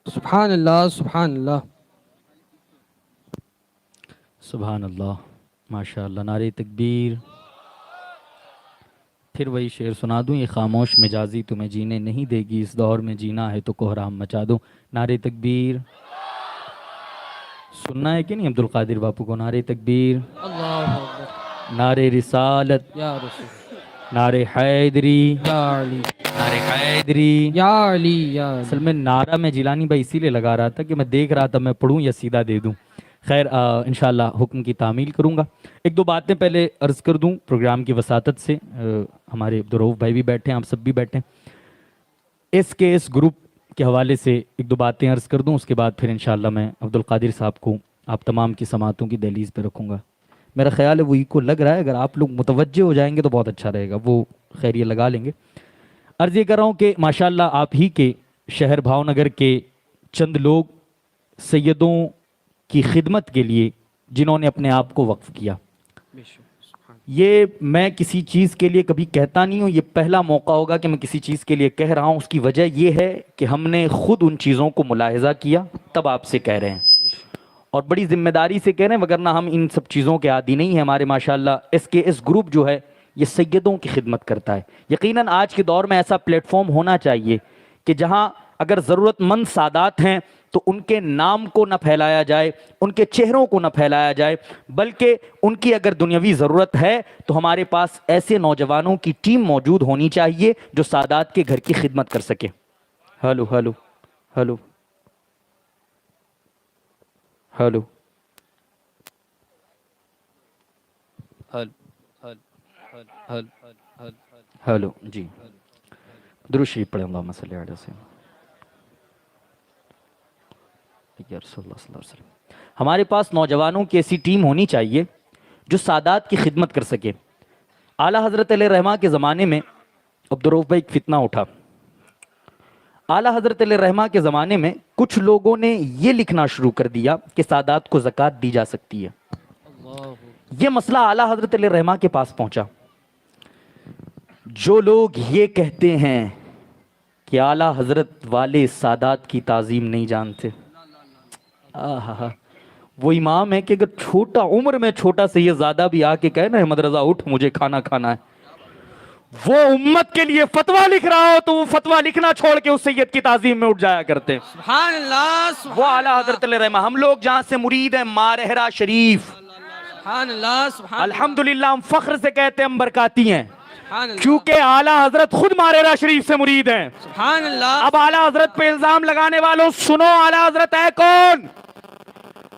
سبحان اللہ سبحان اللہ سبحان اللہ، ماشاء اللہ، نعرہ تکبیر۔ پھر وہی شعر سنا دوں، یہ خاموش مجازی تمہیں جینے نہیں دے گی، اس دور میں جینا ہے تو کوہرام مچا دوں۔ نعرہ تکبیر سننا ہے کہ نہیں عبد القادر باپو کو؟ نعرہ تکبیر، اللہ اکبر نعرہ رسالت، یا رسول نعرہ حیدری، یا علی نعرہ حیدری۔ یا علی یا اصل علی۔ میں نعرہ میں جیلانی بھائی اسی لیے لگا رہا تھا کہ میں دیکھ رہا تھا میں پڑھوں یا سیدھا دے دوں۔ خیر انشاءاللہ حکم کی تعمیل کروں گا۔ ایک دو باتیں پہلے عرض کر دوں پروگرام کی وساطت سے، ہمارے عبدالرؤف بھائی بھی بیٹھے ہیں، آپ سب بھی بیٹھے ہیں۔ اس کے اس گروپ کے حوالے سے ایک دو باتیں عرض کر دوں، اس کے بعد پھر انشاءاللہ میں عبدالقادر صاحب کو آپ تمام کی سماعتوں کی دہلیز پہ رکھوں گا۔ میرا خیال ہے وہ ایکو لگ رہا ہے، اگر آپ لوگ متوجہ ہو جائیں گے تو بہت اچھا رہے گا، وہ خیر یہ لگا لیں گے۔ عرض یہ کر رہا ہوں کہ ماشاءاللہ آپ ہی کے شہر بھاؤ نگر کے چند لوگ سیدوں کی خدمت کے لیے جنہوں نے اپنے آپ کو وقف کیا، بے شک سبحان یہ میں کسی چیز کے لیے کبھی کہتا نہیں ہوں، یہ پہلا موقع ہوگا کہ میں کسی چیز کے لیے کہہ رہا ہوں۔ اس کی وجہ یہ ہے کہ ہم نے خود ان چیزوں کو ملاحظہ کیا، تب آپ سے کہہ رہے ہیں، اور بڑی ذمہ داری سے کہہ رہے ہیں، وگرنہ ہم ان سب چیزوں کے عادی نہیں ہیں۔ ہمارے ماشاءاللہ اس کے اس گروپ جو ہے یہ سیدوں کی خدمت کرتا ہے۔ یقیناً آج کے دور میں ایسا پلیٹ فارم ہونا چاہیے کہ جہاں اگر ضرورت مند سادات ہیں تو ان کے نام کو نہ پھیلایا جائے، ان کے چہروں کو نہ پھیلایا جائے، بلکہ ان کی اگر دنیاوی ضرورت ہے تو ہمارے پاس ایسے نوجوانوں کی ٹیم موجود ہونی چاہیے جو سادات کے گھر کی خدمت کر سکے۔ Hello hello hello hello hello جی، درود شریف پڑھیں، اللہم صلی علیہ وسلم یا رسول اللہ صلی اللہ علیہ وسلم۔ ہمارے پاس نوجوانوں کی ایسی ٹیم ہونی چاہیے جو سادات کی خدمت کر سکے۔ اعلیٰ حضرت علیہ رحمہ کے زمانے میں عبدالرؤف بھائی ایک فتنہ اٹھا۔ اعلیٰ حضرت علیہ رحمہ کے زمانے میں کچھ لوگوں نے یہ لکھنا شروع کر دیا کہ سادات کو زکوٰۃ دی جا سکتی ہے۔ اللہ یہ مسئلہ اعلیٰ حضرت علیہ رحمہ کے پاس پہنچا۔ جو لوگ یہ کہتے ہیں کہ اعلیٰ حضرت والے سادات کی تعظیم نہیں جانتے، وہ امام ہے کہ اگر چھوٹا عمر میں چھوٹا سے یہ زیادہ بھی آ کے کہے نا احمد رضا اٹھ مجھے کھانا کھانا ہے، وہ امت کے لیے فتویٰ لکھ رہا ہو تو وہ فتویٰ لکھنا چھوڑ کے اس سید کی تعظیم میں اٹھ جایا کرتے ہیں۔ سبحان اللہ وہ سبحان اعلیٰ حضرت علیہ رحمہ، ہم لوگ جہاں سے مرید ہیں مارہرہ شریف، سبحان اللہ سبحان الحمدللہ ہم فخر سے کہتے ہیں ہم برکاتی ہیں، سبحان اللہ کیونکہ اعلیٰ حضرت خود مارہرہ شریف سے مرید ہیں۔ سبحان اللہ اب اعلیٰ حضرت پہ الزام لگانے والوں سنو، اعلیٰ حضرت ہے کون؟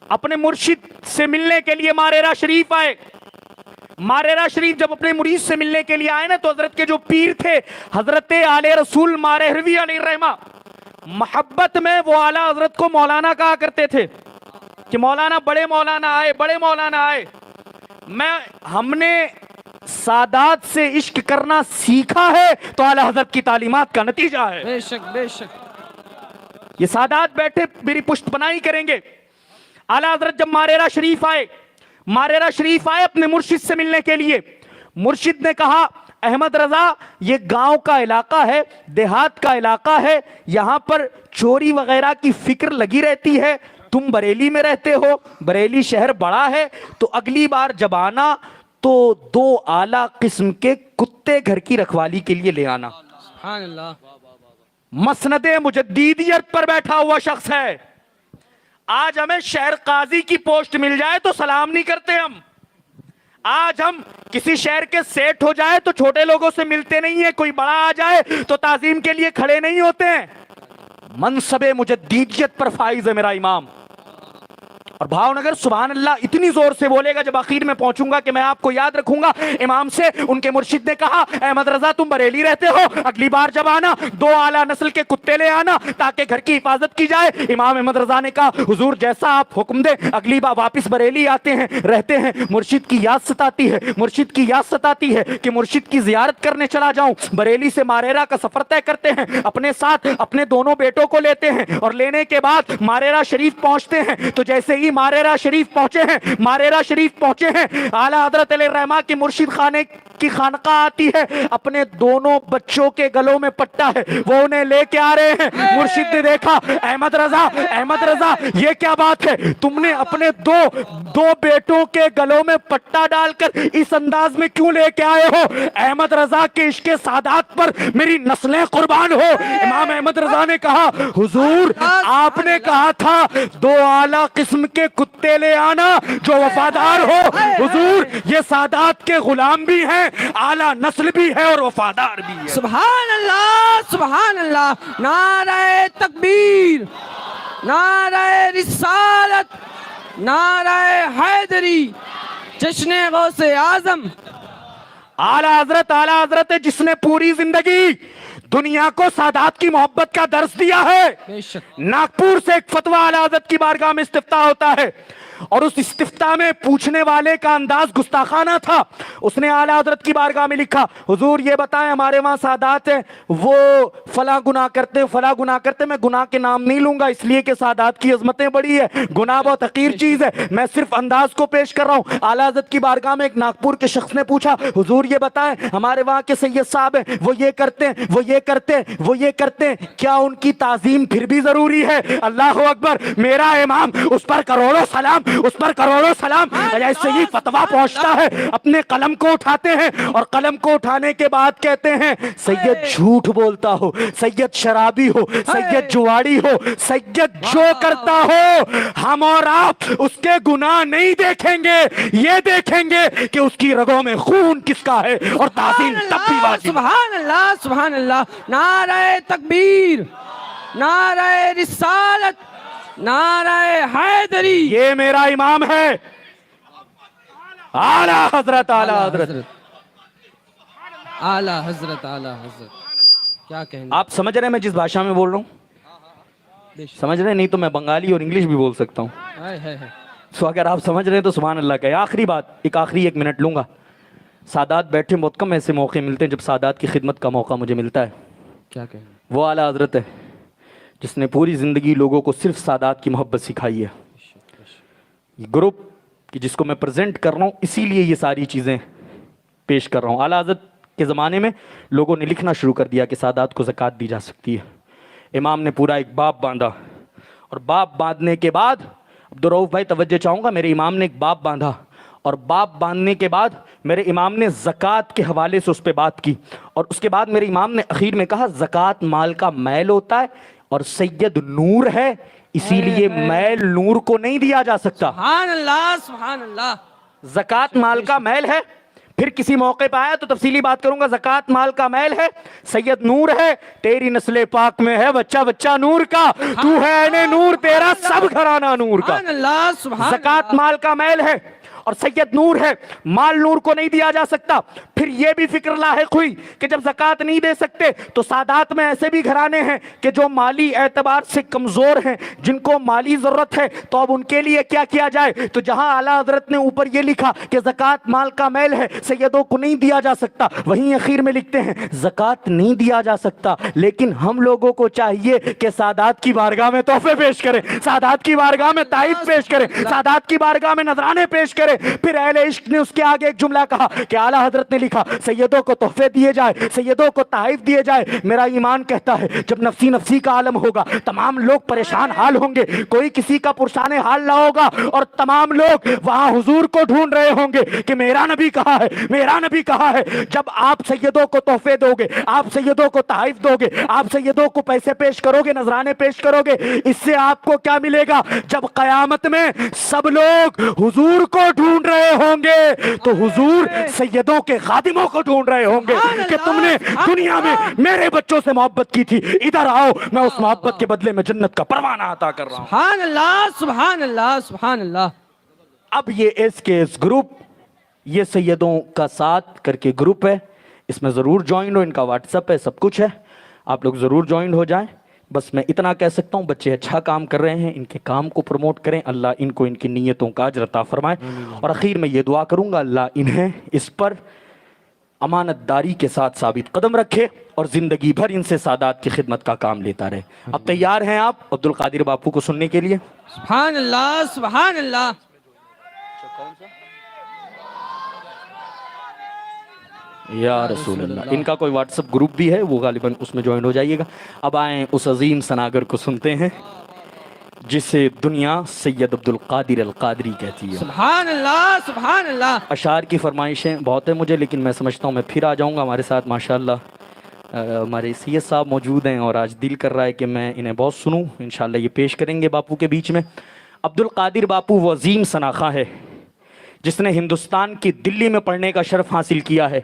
اپنے مرشد سے ملنے کے لیے مارہرہ شریف آئے۔ مارہرہ شریف جب اپنے مرید سے ملنے کے لیے آئے نا تو حضرت کے جو پیر تھے حضرت آل رسول مارہروی علیہ الرحمہ، محبت میں وہ اعلیٰ حضرت کو مولانا کہا کرتے تھے کہ مولانا، بڑے مولانا آئے، بڑے مولانا آئے۔ ہم نے سادات سے عشق کرنا سیکھا ہے تو اعلیٰ حضرت کی تعلیمات کا نتیجہ ہے۔ بے شک بے شک یہ سادات بیٹھے میری پشت بنائی کریں گے۔ اعلیٰ حضرت جب مارہرہ شریف آئے اپنے مرشد سے ملنے کے لیے، مرشد نے کہا احمد رضا یہ گاؤں کا علاقہ ہے، دیہات کا علاقہ ہے، یہاں پر چوری وغیرہ کی فکر لگی رہتی ہے، تم بریلی میں رہتے ہو، بریلی شہر بڑا ہے، تو اگلی بار جب آنا تو 2 اعلیٰ قسم کے کتے گھر کی رکھوالی کے لیے لے آنا۔ سبحان اللہ مسند مجدیدیت پر بیٹھا ہوا شخص ہے۔ آج ہمیں شہر قاضی کی پوسٹ مل جائے تو سلام نہیں کرتے ہم، آج ہم کسی شہر کے سیٹ ہو جائے تو چھوٹے لوگوں سے ملتے نہیں ہیں، کوئی بڑا آ جائے تو تعظیم کے لیے کھڑے نہیں ہوتے ہیں۔ منصب مجدیدیت پر فائز ہے میرا امام۔ اور بھاؤ نگر سبحان اللہ اتنی زور سے بولے گا جب آخر میں پہنچوں گا کہ میں آپ کو یاد رکھوں گا امام سے ان کے مرشد نے کہا احمد رضا تم بریلی رہتے ہو، اگلی بار جب آنا 2 اعلیٰ نسل کے کتے لے آنا تاکہ گھر کی حفاظت کی جائے۔ امام احمد رضا نے کہا حضور جیسا آپ حکم دیں، اگلی بار واپس بریلی آتے ہیں، رہتے ہیں، مرشد کی یاد ستاتی ہے کہ مرشد کی زیارت کرنے چلا جاؤں۔ بریلی سے مارہرہ کا سفر طے کرتے ہیں، اپنے ساتھ اپنے دونوں بیٹوں کو لیتے ہیں، اور لینے کے بعد مارہرہ شریف پہنچتے ہیں۔ تو جیسے ہی مارہرہ شریف پہنچے ہیں اعلیٰ حضرت علیہ الرحمہ کی مرشد خانے کی خانقاہ آتی ہے, اپنے دونوں بچوں کے گلوں میں پٹا ہے, وہ انہیں لے کے آ رہے ہیں. مرشد نے دیکھا, احمد رضا یہ کیا بات ہے, تم نے اپنے دو بیٹوں کے گلوں میں پٹا ڈال کر اس انداز میں کیوں لے کے آئے ہو؟ احمد رضا کے عشق سادات پر میری نسلیں قربان ہو. امام احمد رضا نے کہا, حضور آپ نے کہا تھا 2 اعلیٰ قسم کے کتے لے آنا جو وفادار ہو. حضور یہ سادات کے غلام بھی ہیں, اعلیٰ نسل بھی ہے اور وفادار بھی ہے. سبحان اللہ, سبحان اللہ. نعرہ تکبیر, نعرہ رسالت, نعرہ حیدری, جشن غوث اعظم. اعلیٰ حضرت ہے جس نے پوری زندگی دنیا کو سادات کی محبت کا درس دیا ہے. بے شک. ناگپور سے ایک فتویٰ اعلیٰ حضرت کی بارگاہ میں استفتاء ہوتا ہے, اور اس استفتاء میں پوچھنے والے کا انداز گستاخانہ تھا. اس نے اعلیٰ حضرت کی بارگاہ میں لکھا, حضور یہ بتائیں ہمارے وہاں سادات ہیں, وہ فلاں گناہ کرتے, میں گناہ کے نام نہیں لوں گا اس لیے کہ سادات کی عظمتیں بڑی ہے, گناہ بہت حقیر چیز ہے, میں صرف انداز کو پیش کر رہا ہوں. اعلیٰ حضرت کی بارگاہ میں ایک ناگپور کے شخص نے پوچھا, حضور یہ بتائیں ہمارے وہاں کے سید صاحب ہیں, وہ یہ کرتے ہیں, کیا ان کی تعظیم پھر بھی ضروری ہے؟ اللہ اکبر, میرا امام, اس پر کروڑوں سلام. ایسے ہی فتویٰ پہنچتا ہے, اپنے قلم کو اٹھاتے ہیں, اور قلم کو اٹھانے کے بعد کہتے ہیں, سید جھوٹ بولتا ہو, سید شرابی ہو, سید جواڑی ہو, سید جو کرتا ہو, ہم اور آپ اس کے گناہ نہیں دیکھیں گے, یہ دیکھیں گے کہ اس کی رگوں میں خون کس کا ہے, اور تعظیم تب بھی واجب. سبحان اللہ, سبحان اللہ. نعرہ تکبیر, نعرہ رسالت, نعرہ حیدری. یہ میرا امام ہے, اعلیٰ حضرت. اعلیٰ حضرت. کیا کہنا. آپ سمجھ رہے ہیں میں جس بھاشا میں بول رہا ہوں؟ سمجھ رہے ہیں؟ نہیں تو میں بنگالی اور انگلش بھی بول سکتا ہوں. سو اگر آپ سمجھ رہے ہیں تو سبحان اللہ کہے. آخری بات, ایک منٹ لوں گا. سادات بیٹھے, بہت کم ایسے موقع ملتے ہیں جب سادات کی خدمت کا موقع مجھے ملتا ہے. کیا کہنا. وہ اعلیٰ حضرت ہے جس نے پوری زندگی لوگوں کو صرف سادات کی محبت سکھائی ہے. یہ گروپ کہ جس کو میں پریزنٹ کر رہا ہوں, اسی لیے یہ ساری چیزیں پیش کر رہا ہوں. اعلیٰ حضرت کے زمانے میں لوگوں نے لکھنا شروع کر دیا کہ سادات کو زکوٰۃ دی جا سکتی ہے. امام نے پورا ایک باب باندھا, اور باب باندھنے کے بعد, عبدالرؤف بھائی توجہ چاہوں گا, میرے امام نے ایک باب باندھا, اور باب باندھنے کے بعد میرے امام نے زکوٰۃ کے حوالے سے اس پہ بات کی, اور اس کے بعد میرے امام نے اخیر میں کہا زکوٰۃ مال کا میل ہوتا ہے, اور سید نور ہے, اسی لیے میل نور کو نہیں دیا جا سکتا. سبحان اللہ, سبحان اللہ. زکوٰۃ مال کا میل ہے, پھر کسی موقع پہ آیا تو تفصیلی بات کروں گا. زکوٰۃ مال کا میل ہے, سید نور ہے, تیری نسل پاک میں ہے بچہ نور کا, تو ہے عین نور, تیرا سب گھرانہ نور کا. سبحان اللہ, سبحان زکوٰۃ مال کا میل ہے اور سید نور ہے, مال نور کو نہیں دیا جا سکتا. پھر یہ بھی فکر لاحق ہوئی کہ جب زکوٰۃ نہیں دے سکتے تو سادات میں ایسے بھی گھرانے ہیں کہ جو مالی اعتبار سے کمزور ہیں, جن کو مالی ضرورت ہے, تو اب ان کے لیے کیا کیا جائے؟ تو جہاں اعلیٰ حضرت نے اوپر یہ لکھا کہ زکوٰۃ مال کا میل ہے, سیدوں کو نہیں دیا جا سکتا, وہیں اخیر میں لکھتے ہیں زکوٰۃ نہیں دیا جا سکتا, لیکن ہم لوگوں کو چاہیے کہ سادات کی بارگاہ میں تحفے پیش کریں, سادات کی بارگاہ میں تائید پیش کریں, سادات کی بارگاہ میں نذرانے پیش کریں. پھر اہل عشق نے اس کے آگے ایک جملہ کہا کہ اعلیٰ حضرت نے لکھا سیدوں کو تحفے دیے جائے, سیدوں کو تحائف دیے جائے. میرا ایمان کہتا ہے جب نفسی کا عالم ہوگا, تمام لوگ پریشان حال ہوں گے, کوئی کسی کا پرسان حال نہ ہوگا, اور تمام لوگ وہاں حضور کو ڈھونڈ رہے ہوں گے کہ میرا نبی کہا ہے. جب آپ سیدوں کو تحفے دو گے, آپ سیدوں کو تحائف دو گے, آپ سیدوں کو پیسے پیش کرو گے, نذرانے پیش کرو گے, اس سے آپ کو کیا ملے گا؟ جب قیامت میں سب لوگ حضور کو ڈھونڈ رہے ہوں گے تو حضور سیدوں کے خادموں کو ڈھونڈ رہے ہوں گے کہ تم نے دنیا میں میرے بچوں سے محبت کی تھی, ادھر آؤ, میں اس محبت کے بدلے میں جنت کا پروانہ عطا کر رہا ہوں. سبحان اللہ, سبحان اللہ, سبحان اللہ. اب یہ ایس گروپ, یہ سیدوں کا ساتھ کر کے گروپ ہے, اس میں ضرور جوائن ہو, ان کا واٹس ایپ ہے, سب کچھ ہے, آپ لوگ ضرور جوائن ہو جائیں. بس میں اتنا کہہ سکتا ہوں, بچے اچھا کام کر رہے ہیں, ان کے کام کو پروموٹ کریں, اللہ ان کو ان کی نیتوں کا اجر عطا فرمائے. اور اخیر میں یہ دعا کروں گا, اللہ انہیں اس پر امانت داری کے ساتھ ثابت قدم رکھے اور زندگی بھر ان سے سادات کی خدمت کا کام لیتا رہے. اب تیار ہیں آپ عبدالقادر باپو کو سننے کے لیے؟ سبحان اللہ, سبحان اللہ. یا رسول اللہ. ان کا کوئی واٹس اپ گروپ بھی ہے, وہ غالباً اس میں جوائن ہو جائیے گا. اب آئیں اس عظیم سناگر کو سنتے ہیں جسے دنیا سید عبد القادر القادری کہتی ہے. سبحان اللہ سبحان اللہ. اشعار کی فرمائشیں بہت ہیں مجھے, لیکن میں سمجھتا ہوں میں پھر آ جاؤں گا. ہمارے ساتھ ماشاءاللہ ہمارے سید صاحب موجود ہیں اور آج دل کر رہا ہے کہ میں انہیں بہت سنوں. انشاءاللہ یہ پیش کریں گے باپو کے بیچ میں. عبد القادر باپو وہ عظیم سناخواں ہے جس نے ہندوستان کی دلی میں پڑھنے کا شرف حاصل کیا ہے.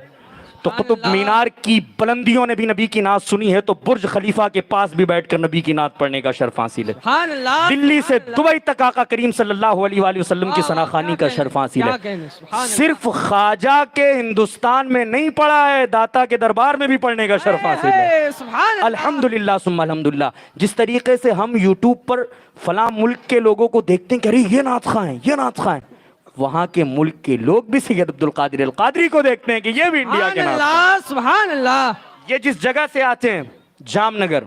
تو قطب مینار کی بلندیوں نے بھی نبی کی نعت سنی ہے, تو برج خلیفہ کے پاس بھی بیٹھ کر نبی کی نعت پڑھنے کا شرف حاصل ہے. سبحان اللہ. دلی سے دبئی تک آقا کریم صلی اللہ علیہ وآلہ وسلم کی ثناخوانی کا شرف حاصل ہے. صرف خواجہ کے ہندوستان میں نہیں پڑھا ہے, داتا کے دربار میں بھی پڑھنے کا شرف حاصل ہے. الحمدللہ ثم الحمدللہ. جس طریقے سے ہم یوٹیوب پر فلاں ملک کے لوگوں کو دیکھتے ہیں کہ ارے یہ نعت خواں ہیں, یہ نعت خواں ہیں, وہاں کے ملک کے لوگ بھی سید عبد القادر القادری کو دیکھتے ہیں کہ یہ بھی انڈیا کے نعت خواں ہیں. سبحان اللہ. یہ جس جگہ سے آتے ہیں جام نگر,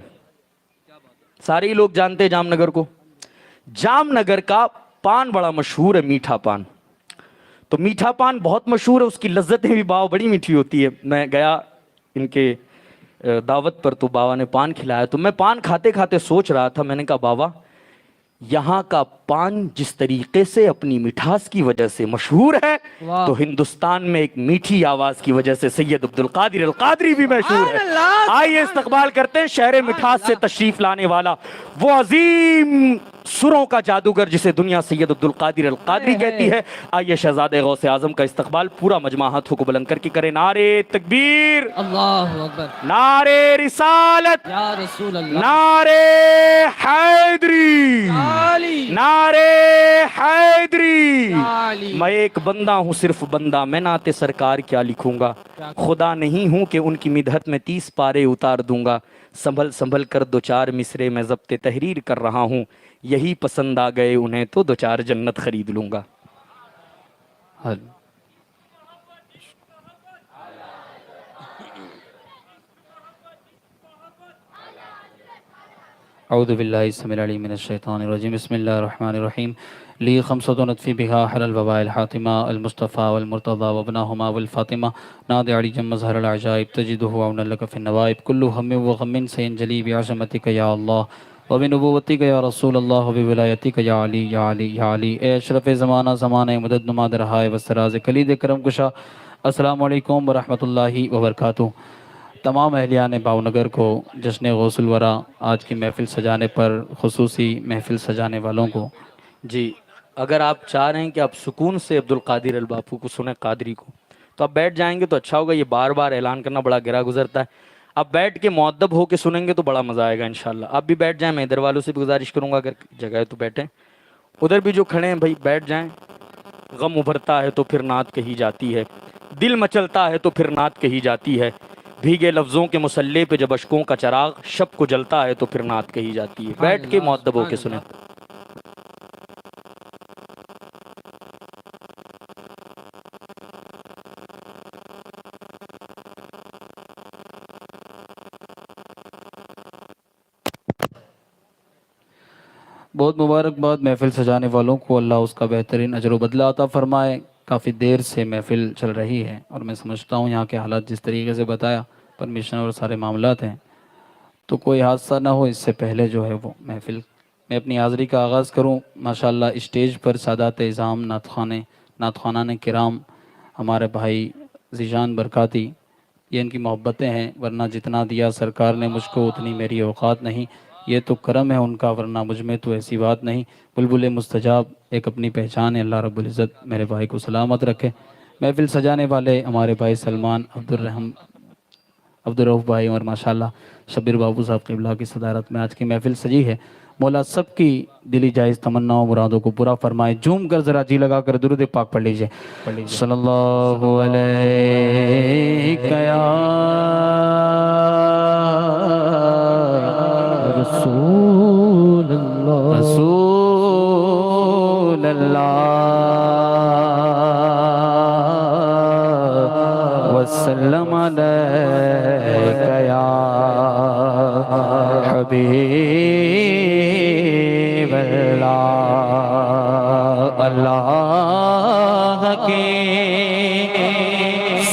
سارے ہی لوگ جانتے ہیں جام نگر کو. جام نگر کا پان بڑا مشہور ہے, میٹھا پان. تو میٹھا پان بہت مشہور ہے, اس کی لذتیں بھی باوا بڑی میٹھی ہوتی ہے. میں گیا ان کے دعوت پر تو باوا نے پان کھلایا, تو میں پان کھاتے کھاتے سوچ رہا تھا, میں نے کہا باوا یہاں کا پان جس طریقے سے اپنی مٹھاس کی وجہ سے مشہور ہے, تو ہندوستان میں ایک میٹھی آواز کی وجہ سے سید عبد القادر القادری بھی مشہور ہے. آئیے استقبال کرتے ہیں شہر مٹھاس سے تشریف لانے والا, وہ عظیم سروں کا جادوگر جسے دنیا سید عبد القادر القادری کہتی ہے. آئیے شہزادے غوث اعظم کا استقبال پورا مجمع ہاتھوں کو بلند کر کے کرے. نعرے تکبیر, اللہ اکبر, نعرے رسالت, یا رسول اللہ, نعرے حیدری, نعرے حیدری. میں ایک بندہ ہوں صرف بندہ, میں نعت سرکار کیا لکھوں گا, خدا نہیں ہوں کہ ان کی مدحت میں 30 پارے اتار دوں گا. سنبھل سنبھل کر 2-4 مصرے میں ضبط تحریر کر رہا ہوں, یہی پسند آ گئے انہیں تو 2-4 جنت خرید لوں گا. اعوذ باللہ السمیع العلیم من الشیطان الرجیم. بسم اللہ الرحمن الرحیم. لی خمسۃ نطفی بہا حل الوباء الحاتمہ المصطفیٰ والمرتضیٰ وابناہما والفاطمہ ناد علی جم مظہر العجائب تجدہ عونا لک فی النوائب کل ہم وغم سینجلی بعظمتک یا اللہ وبنبوتک یا رسول اللہ وبولایتک یا علی یا علی یا علی. اے اشرف زمانہ زمانہ مدد نما درہائے وسراز کلید کرم کشا, السلام علیکم ورحمۃ اللہ وبرکاتہ. تمام اہلیان باونگر کو جشن غوث الورا آج کی محفل سجانے پر, خصوصی محفل سجانے والوں کو, جی اگر آپ چاہ رہے ہیں کہ آپ سکون سے عبد القادر الباپو کو سنیں, قادری کو, تو آپ بیٹھ جائیں گے تو اچھا ہوگا. یہ بار بار اعلان کرنا بڑا گرا گزرتا ہے. آپ بیٹھ کے مؤدب ہو کے سنیں گے تو بڑا مزہ آئے گا انشاءاللہ. آپ بھی بیٹھ جائیں, میں ادھر والوں سے بھی گزارش کروں گا اگر جگہ ہے تو بیٹھیں. ادھر بھی جو کھڑے ہیں بھائی بیٹھ جائیں. غم ابھرتا ہے تو پھر نعت کہی جاتی ہے, دل مچلتا ہے تو پھر نعت کہی جاتی ہے, بھیگے لفظوں کے مسلح پہ جب اشکوں کا چراغ شب کو جلتا ہے تو پھر نعت کہی جاتی ہے. بیٹھ کے مؤدب ہو کے سنیں. بہت مبارکباد محفل سجانے والوں کو, اللہ اس کا بہترین اجر و بدلہ عطا فرمائے. کافی دیر سے محفل چل رہی ہے اور میں سمجھتا ہوں یہاں کے حالات جس طریقے سے بتایا, پرمیشن اور سارے معاملات ہیں, تو کوئی حادثہ نہ ہو اس سے پہلے جو ہے وہ محفل میں اپنی حاضری کا آغاز کروں. ماشاءاللہ اسٹیج پر سادات اعظام, نعت خوانان کرام, ہمارے بھائی ذیشان برکاتی, یہ ان کی محبتیں ہیں, ورنہ جتنا دیا سرکار نے مجھ کو اتنی میری اوقات نہیں. یہ تو کرم ہے ان کا, ورنہ مجھ میں تو ایسی بات نہیں. بلبل مستجاب ایک اپنی پہچان ہے, اللہ رب العزت میرے بھائی کو سلامت رکھے. محفل سجانے والے ہمارے بھائی سلمان, عبدالرؤف بھائی اور ماشاءاللہ شبیر بابو صاحب قبلہ کی صدارت میں آج کی محفل سجی ہے. مولا سب کی دلی جائز تمناؤں مرادوں کو پورا فرمائے. جھوم کر ذرا جی لگا کر درود پاک پڑھ لیجئے. صلی اللہ علیہ یا رسول اللہ, رسول اللہ وسلم علیک یا حبیب اللہ. اللہ کے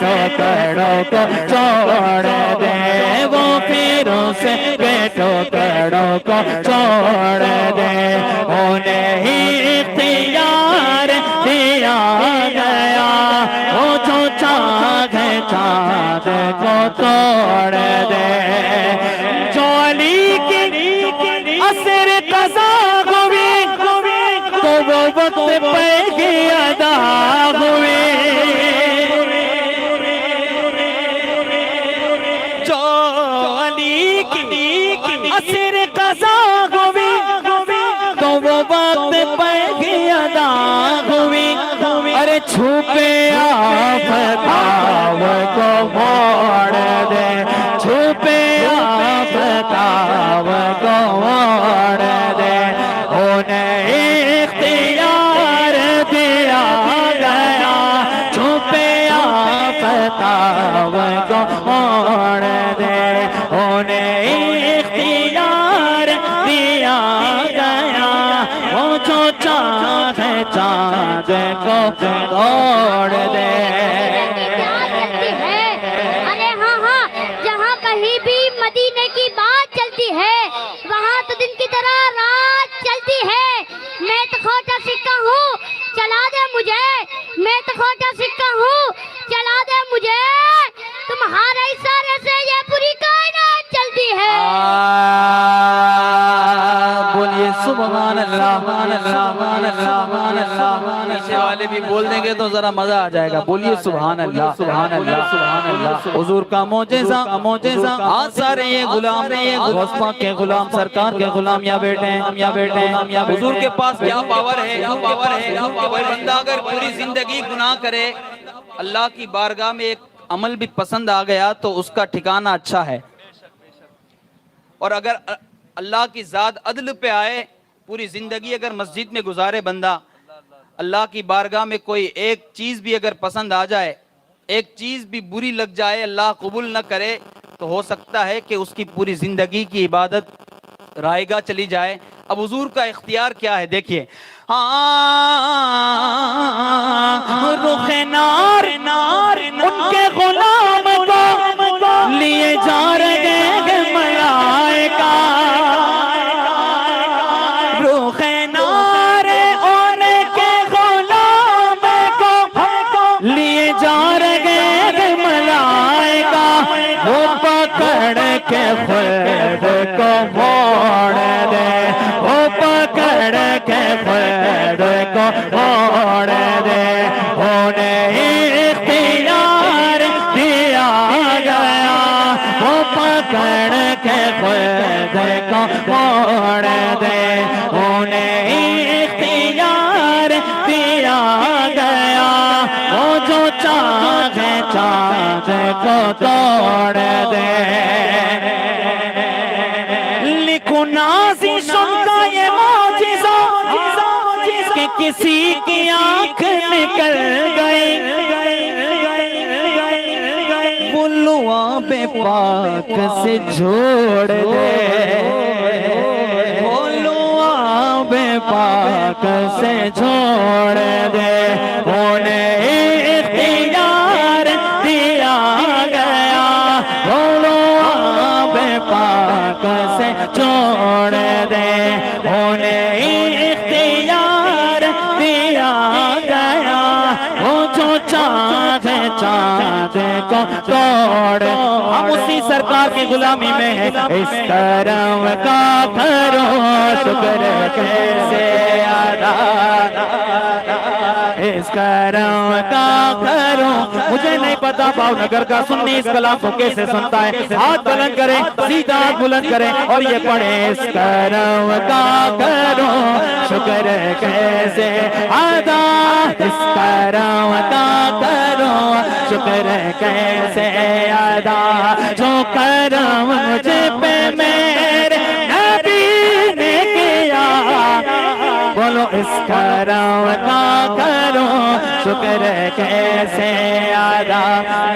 ٹکڑوں کو چھوڑ دے وہ پیروں سے کے ٹکڑوں کو چھوڑ دے انہیں ہی اختیار دیا گیا وہ جو چاند ہے چاند کو توڑ دے جو علی کی اثر قضا ہوئی تو وہ وقت پہ کی ادا ہوئی جو علی کی اثر قضا ہوئی تو وہ وقت پہ کی ادا ہوئی ارے چھپے آفتاب کو موڑ دے چھپے آفتاب کو موڑ دے انہیں اختیار دیا گیا چھپے آفتاب کو موڑ دے انہیں اختیار دیا گیا وہ جو چاند ہے چاند کو توڑ دے ارے ہاں ہاں جہاں کہیں بھی مدینے کی بات چلتی ہے وہاں تو دن کی طرح رات چلتی ہے میں تو کھوٹا سکہ ہوں چلا دے مجھے میں تو کھوٹا سکہ ہوں چلا دے مجھے تمہارے اشارے سے یہ پوری کائنات چلتی ہے بولیے سبحان اللہ پیچھے والے بھی بول دیں گے تو ذرا مزہ آ جائے گا بولیے سبحان اللہ سبحان اللہ سبحان اللہ حضور کا معجزہ آج سارے یہ غلام غوث پاک کے غلام سرکار کے غلام یا بیٹے حضور کے پاس کیا پاور ہے کوئی بندہ اگر پوری زندگی گناہ کرے اللہ کی بارگاہ میں ایک عمل بھی پسند آ گیا تو اس کا ٹھکانہ اچھا ہے اور اگر اللہ کی ذات عدل پہ آئے پوری زندگی اگر مسجد میں گزارے بندہ اللہ کی بارگاہ میں کوئی ایک چیز بھی اگر پسند آ جائے ایک چیز بھی بری لگ جائے اللہ قبول نہ کرے تو ہو سکتا ہے کہ اس کی پوری زندگی کی عبادت رائے گاہ چلی جائے اب حضور کا اختیار کیا ہے دیکھیے رخ نار ان کے غلام کو لیے جا رہے ہیں ملائکہ رخ نار ان کے غلام کو لیے جا رہے ہیں ملائکہ وہ پکڑ کے خود کو موڑ دے وہ پکڑ کے خود کو موڑ دے انہیں اختیار دیا گیا وہ پکڑ کے خود کو موڑ دے انہیں اختیار دیا گیا وہ جو چاہے چاند کو توڑ دے لکھو نازی سن کا یہ معجزہ کہ کسی کی آنکھ نکل گئی وہ لعاب پاک سے جوڑ دے وہ لعاب پاک سے جوڑ دے انہیں اختیار دیا گیا وہ لعاب پاک سے جوڑ دے انہیں اختیار دیا گیا وہ جو چاند کو توڑ ہم اسی سرکار کی غلامی میں ہیں اس کرم کا کرو شکر کیسے ادا اس کرم کا کرو مجھے نہیں پتا بھاؤ نگر کا سنی اس کلام کو کیسے سنتا ہے ہاتھ بلند کرے سیدھا ہاتھ بلند کرے اور یہ پڑھے اس کرم کا کرو شکر کیسے ادا اس کرم کا کرو شکر کیسے ادا جو کرم مجھے پہ میرے نبی نے کیا بولو اس کرم کا کرو شکر کیسے ادا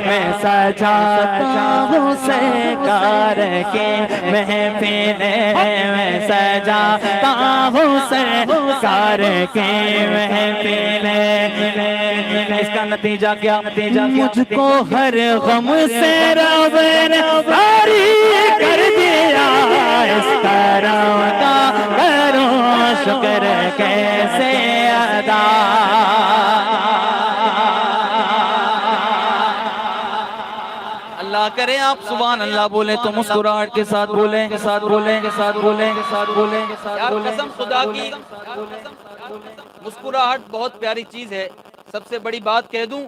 میں سجاتا ہوں سرکار کے محفل میں سجاتا ہوں سرکار کے محفل کا نتیجہ کیا؟ مجھ کو ہر غم سے رب نے باری کر دیا، اس کرم کا کروں شکر کیسے ادا۔ اللہ کرے آپ سبحان اللہ بولیں تو مسکراہٹ کے ساتھ بولیں، کے ساتھ بولیں، کے ساتھ بولیں، کے ساتھ بولیں۔ یار قسم خدا کی مسکراہٹ بہت پیاری چیز ہے۔ سب سے بڑی بات کہہ دوں،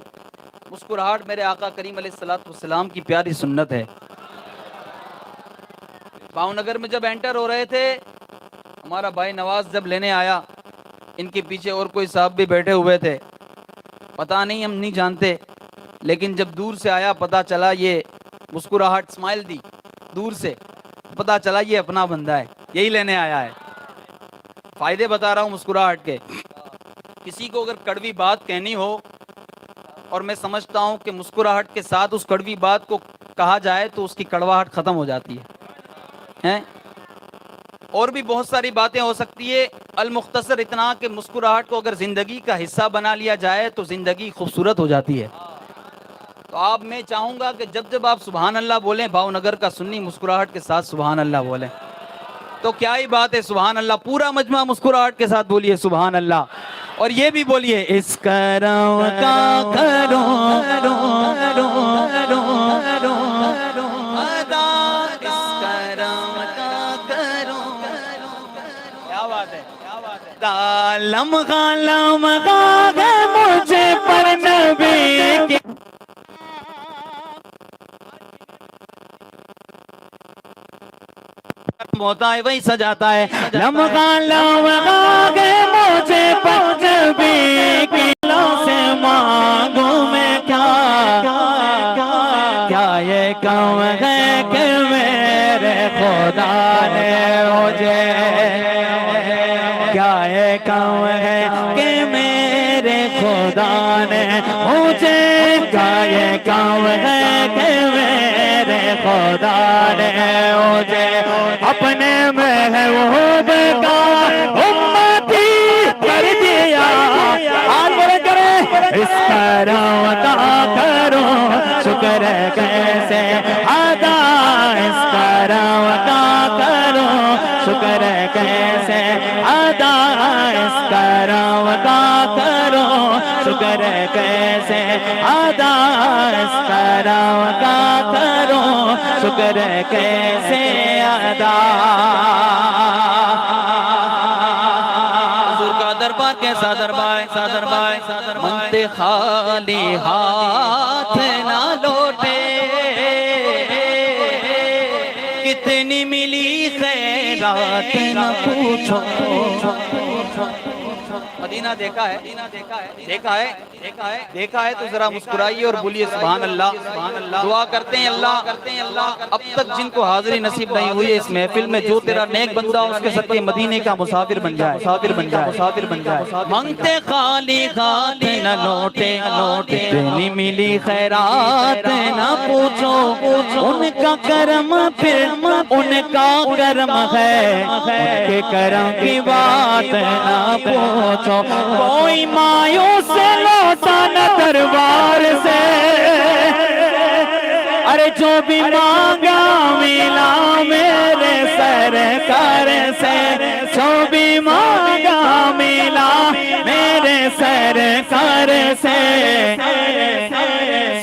مسکراہٹ میرے آقا کریم علیہ السلام کی پیاری سنت ہے۔ باؤ نگر میں جب انٹر ہو رہے تھے، ہمارا بھائی نواز جب لینے آیا، ان کے پیچھے اور کوئی صاحب بھی بیٹھے ہوئے تھے، پتہ نہیں، ہم نہیں جانتے، لیکن جب دور سے آیا پتہ چلا، یہ مسکراہٹ اسمائل دی دور سے، پتہ چلا یہ اپنا بندہ ہے، یہی لینے آیا ہے۔ فائدے بتا رہا ہوں مسکراہٹ کے۔ کسی کو اگر کڑوی بات کہنی ہو، اور میں سمجھتا ہوں کہ مسکراہٹ کے ساتھ اس کڑوی بات کو کہا جائے تو اس کی کڑواہٹ ختم ہو جاتی ہے۔ اور بھی بہت ساری باتیں ہو سکتی ہے، المختصر اتنا کہ مسکراہٹ کو اگر زندگی کا حصہ بنا لیا جائے تو زندگی خوبصورت ہو جاتی ہے۔ تو آپ میں چاہوں گا کہ جب جب آپ سبحان اللہ بولیں، بھاؤ نگر کا سنی مسکراہٹ کے ساتھ سبحان اللہ بولیں، تو کیا ہی بات ہے، سبحان اللہ۔ پورا مجمع مسکراہٹ کے ساتھ بولیے سبحان اللہ، اور یہ بھی بولیے اس کرم کا کروں ادا، اس کرم کا کروں۔ کیا بات ہے، کیا بات ہے۔ لمحہ گے مجھے پر نبی کی ہوتا ہے وہی سجاتا ہے۔ لمحہ گے مجھے پر نبی کی لو سے مانگوں میں کیا، کیا یہ کم ہے کہ میرے خدا نے مجھے، کیا یہ کم ہے کہ میرے خدا نے مجھے، کیا یہ کم ہے کہ میرے خدا نے مجھے اپنے محبوب کا امتی کر دیا۔ آج بڑے کریں اس کرم کا کروں شکر کیسے ادا، اس کرم کا کروں شکر کیسے ادا، اس کرم کا کروں شکر کیسے ادا، اس کرم کا کروں شکر کیسے ادا۔ حضور کا دربار کیسا دربار، کیسا دربار، منتے خالی ہاتھ نہ لوٹے، کتنی ملی خیرات نہ پوچھو۔ مدینہ دیکھا ہے، دیکھا ہے، دیکھا ہے تو ذرا مسکرائیے اور بولیے سبحان اللہ۔ دعا کرتے ہیں اللہ اب تک جن کو حاضری نصیب نہیں ہوئی ہے اس محفل میں، جو تیرا نیک بندہ اس کے صدقے مدینے کا مسافر بن جائے، مسافر بن جائے، مسافر بن جائے۔ منگتے خالی ہاتھ نہ لوٹے، اتنی ملی خیرات نہ پوچھو، ان کا کرم پھر ان کا کرم ہے، ان کے کرم کی بات نہ پوچھو۔ کوئی مایوس لوٹا نہ دربار سے، ارے جو بھی مانگا ملا میرے سرکار سے، جو بھی مانگا ملا میرے سرکار سے،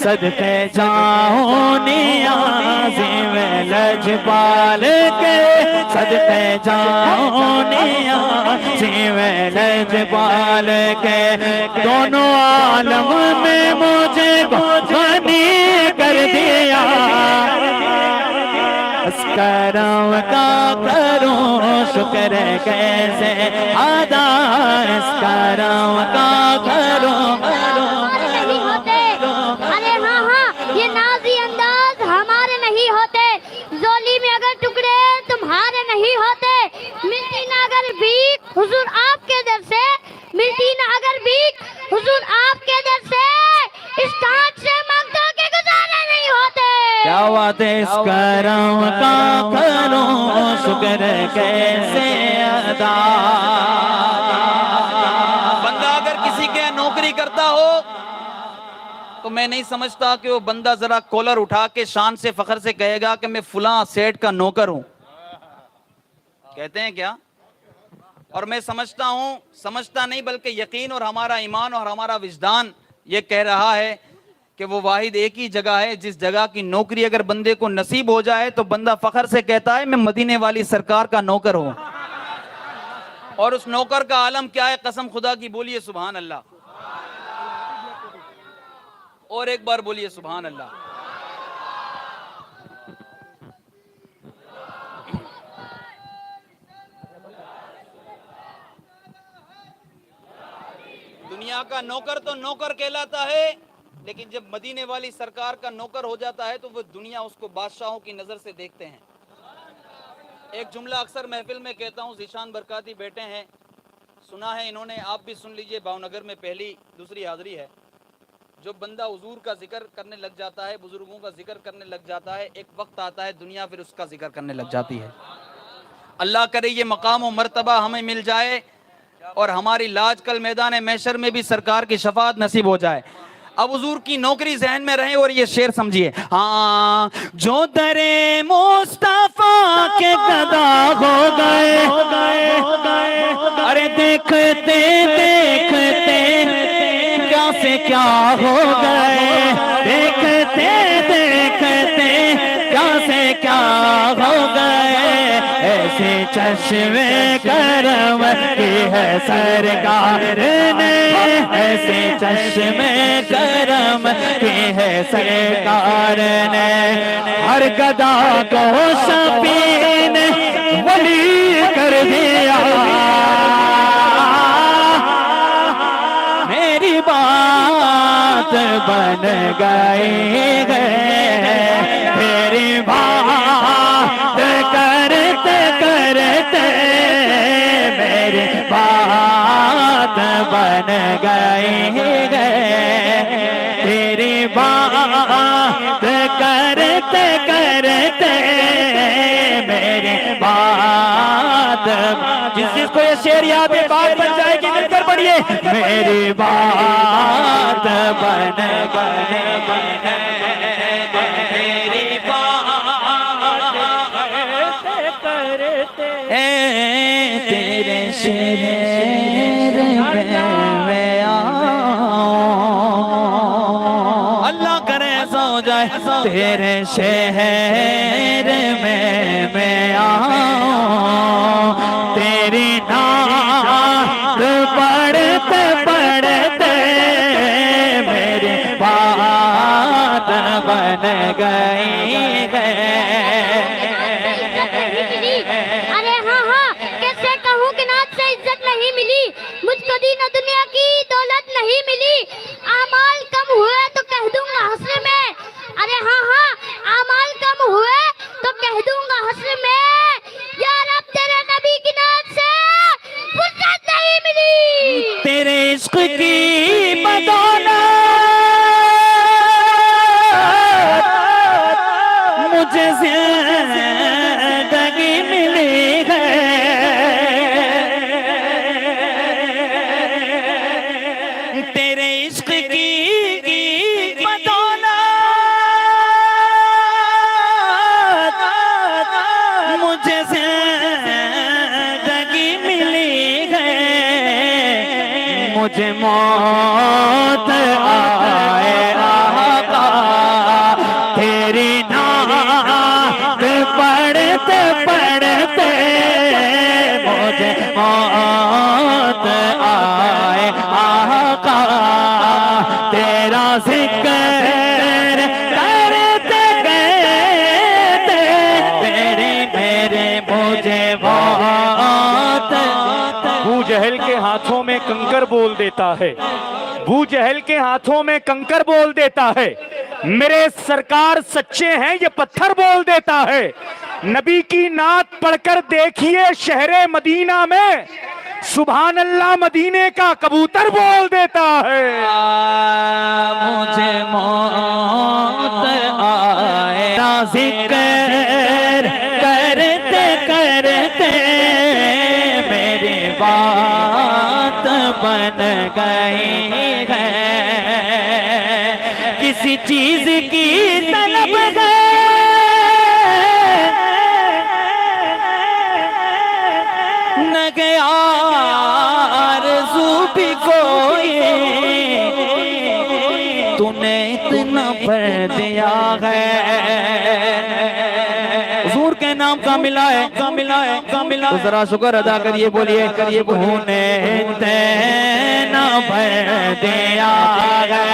صدقے جاؤں نیازی میں لجپال کے، صدقے جاؤں نیازی میں لجپال کے، دونوں عالم میں مجھے غنی کر دیا، اس کرم کا کروں شکر کیسے ادا، اس کرم کا کروں۔ نہیں ہوتے، ارے ہاں ہاں یہ نازی انداز ہمارے نہیں ہوتے، زولی میں اگر ٹکڑے تمہارے نہیں ہوتے، ملتی نہ اگر بھیک حضور آپ کے در سے، ملتی نہ اگر بھیک حضور آپ کے در سے، اس ٹانٹ سے مانگتا کہ گزارے نہیں ہوتے۔ کیا بات ہے، اس کرم کا کروں شکر کیسے ادا۔ بندہ اگر کسی کے نوکری کرتا ہو تو میں نہیں سمجھتا کہ وہ بندہ ذرا کولر اٹھا کے شان سے فخر سے کہے گا کہ میں فلاں سیٹ کا نوکر ہوں. کہتے ہیں کیا؟ اور میں سمجھتا ہوں، سمجھتا نہیں بلکہ یقین اور ہمارا ایمان اور ہمارا وجدان یہ کہہ رہا ہے کہ وہ واحد ایک ہی جگہ ہے جس جگہ کی نوکری اگر بندے کو نصیب ہو جائے تو بندہ فخر سے کہتا ہے میں مدینے والی سرکار کا نوکر ہوں. اور اس نوکر کا عالم کیا ہے؟ قسم خدا کی بولیے سبحان اللہ. اور ایک بار بولیے سبحان اللہ. دنیا کا نوکر تو نوکر کہلاتا ہے، لیکن جب مدینے والی سرکار کا نوکر ہو جاتا ہے تو وہ دنیا اس کو بادشاہوں کی نظر سے دیکھتے ہیں. ایک جملہ اکثر محفل میں کہتا ہوں، ذیشان برکاتی بیٹے ہیں، سنا ہے انہوں نے، آپ بھی سن لیجئے، بھاونگر میں پہلی دوسری حاضری ہے. جو بندہ حضور کا ذکر کرنے لگ جاتا ہے، بزرگوں کا ذکر کرنے لگ جاتا ہے، ایک وقت آتا ہے دنیا پھر اس کا ذکر کرنے لگ جاتی ہے. اللہ کرے یہ مقام و مرتبہ ہمیں مل جائے اور ہماری لاج کل میدان محشر میں بھی سرکار کی شفاعت نصیب ہو جائے. اب حضور کی نوکری ذہن میں رہے اور یہ شعر سمجھیے. ہاں جو در مصطفیٰ کے گدا ہو گئے، ارے دیکھتے دیکھتے کیا سے کیا ہو گئے، دیکھتے دیکھتے کیا سے کیا ہو گئے. ایسے چشمے کرم کی ہے سرکار نے، ایسے چشمے کرم کی ہے سرکار نے. ہر گدا کو شفیع نے ولی کر دیا، میری بات بن گئی ہے، میری بات کرتے کرتے میری بات بن گئی ہے، تیری بات کرتے کرتے میری بات. جس کو یہ شعر یاد ہے بات بن جائے گی، مل کر پڑھیے. میری بات بن گئی، میری بات کرتے تیرے شعر میں آؤں. اللہ کرے ایسا ہو جائے تیرے شہر میں آؤں، تیری نعت پڑھتے پڑھتے میری بات بن گئی ہے. ارے ہاں ہاں، کیسے کہوں کہ نعت سے عزت نہیں ملی، مجھ کو دین و دنیا کی دولت نہیں ملی. اعمال کم ہوئے تو کہہ دوں گا حسر میں، ارے ہاں ہاں، اعمال کم ہوئے تو کہہ دوں گا حسر میں، یا رب تیرے نبی کی نعت سے فرصت نہیں ملی. تیرے عشق کی بدولت مجھے زندگی ملی ہے، تیرے عشق کی بدولت مجھے زندگی ملی ہے. مجھے موت آئے آقا تیری نعت پڑھتے پڑھتے، مجھے موت آئے آقا تیرا ذکر کرتے کرتے میرے مجھے موت. ابو جہل کے ہاتھوں میں کنکر بول دیتا ہے، ابو جہل کے ہاتھوں میں کنکر بول دیتا ہے، میرے سرکار سچے ہیں یہ پتھر بول دیتا ہے. نبی کی نعت پڑھ کر دیکھیے شہر مدینہ میں، سبحان اللہ مدینے کا کبوتر بول دیتا ہے. مجھے موت آئے ذکر کرتے کرتے میری بات بن گئی ہے. کسی چیز کی طلب ہے نہ گیا آرزو بھی کوئی، تو نے اتنا بھر دیا ہے۔ حضور کے نام کا ملا ہے، تو ذرا شکر ادا کریے، بولیے تو نے اتنا بھر دیا ہے۔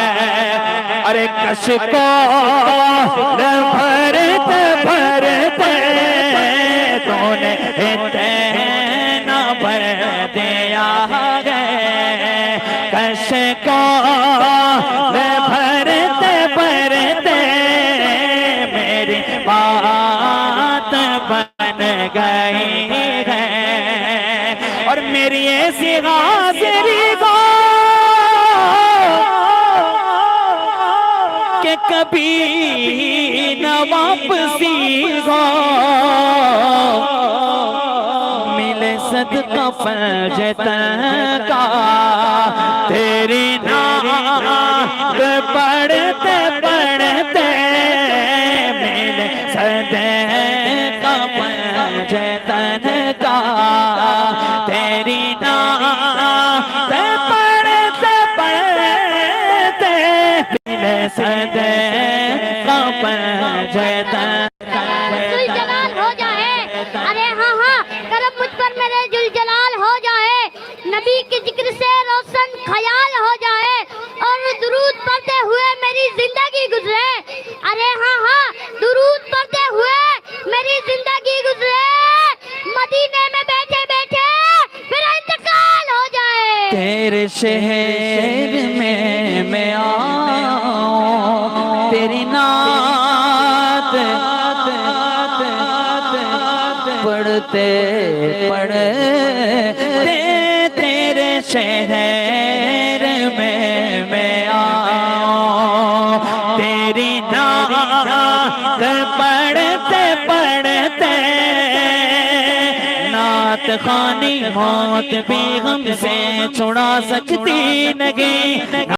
ارے کش کو بھرتے بھرتے تو نے اتنا بھر دیا ہے۔ کش کو بھرتے بھرتے میری بات بن گئی ہے، اور میری ایسی حاضری کو کہ کبھی نہ واپسی ہو، ملے صدقہ فیض کا تیری نعت پڑھتے پڑھتے، ملے صدقہ فیض کا تیری نعت پڑھتے پڑھتے، ملے صدقہ فیض ذوالجلال ہو جائے، ارے ہاں ہاں کرم مجھ پر میرے ذوالجلال ہو جائے، نبی کے ذکر سے روشن خیال ہو جائے، اور درود پڑھتے ہوئے میری زندگی گزرے، ارے ہاں ہاں درود پڑھتے ہوئے میری زندگی گزرے، مدینے میں بیٹھے بیٹھے میرا انتقال ہو جائے۔ تیرے شہر میں آؤں، تیری نعت پڑھتے پڑھتے تیرے شہر میں آؤں، تیری نعت پڑھتے پڑھتے، نعت خوانی موت بھی ہم سے چھڑا سکتی نہیں۔